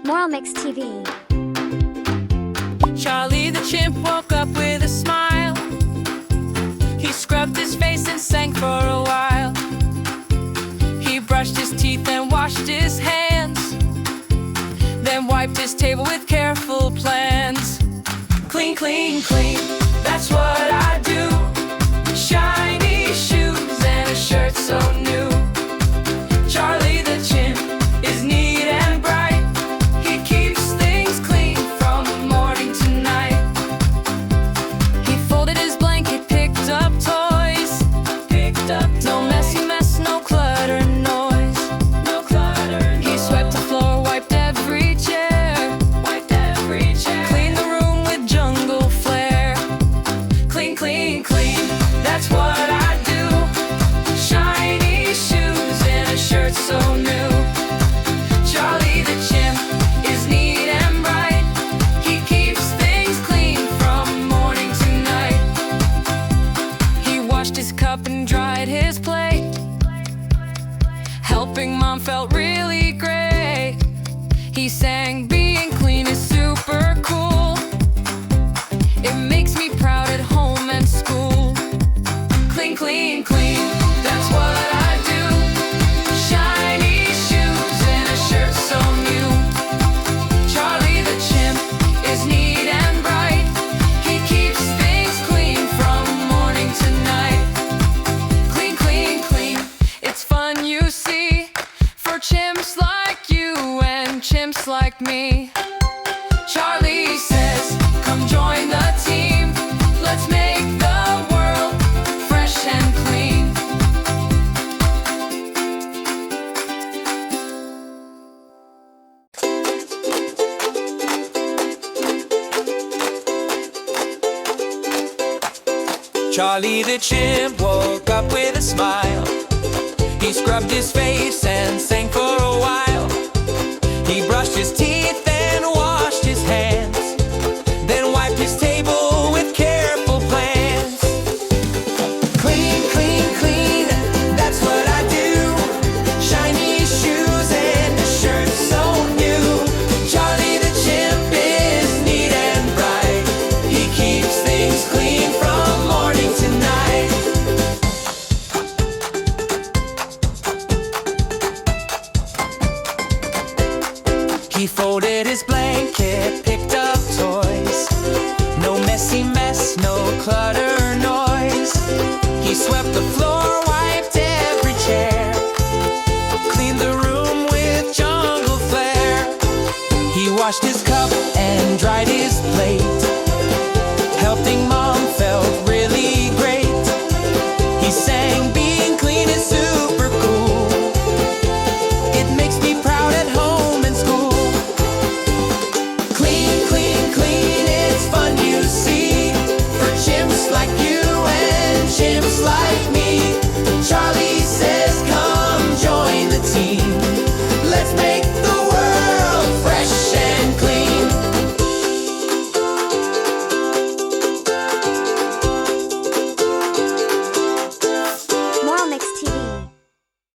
Moral Mix TV. Charlie the Chimp woke up with a smile. He scrubbed his face and sang for a while. He brushed his teeth and washed his hands, then wiped his table with careful plans. Clean, clean, clean, that's what I do. Shiny shoes and a shirt so new. Charlie the Chimp is neat and bright. He keeps things clean from morning to night. He folded his blanket, picked up toys. No messy mess, no clutter, noise. No clutter, he swept the floor, wiped every chair. Cleaned the room with jungle flair. Clean, clean, clean, that's what I do. Shiny shoes and a shirt so new. Charlie the Chimp is neat and bright. He keeps things clean from morning to night. He washed his cup and dried his plate. Helping Mom felt really great. He sang, being clean is super cool. It makes me proud at home and school. Clean, clean, clean, that's what I do. Shiny shoes and a shirt so new. Charlie the Chimp is neat and bright. He keeps things clean from morning to night. Clean, clean, clean, it's fun you see, for chimps like you and chimps like me. Charlie says, come join the team. Let's make the world fresh and clean. Charlie the Chimp woke up with a smile. He scrubbed his face and sang for a while. He brushed his teeth and washed his hands, then wiped his table with careful plans. Clean, clean, clean, that's what I do. Shiny shoes and a shirt so new. Charlie the Chimp is neat and bright. He keeps things clean from morning to night. He folded his blanket, picked up toys. No messy mess, no clutter, noise. He swept the floor, wiped every chair. Cleaned the room with jungle flair. He washed his cup and dried his plate.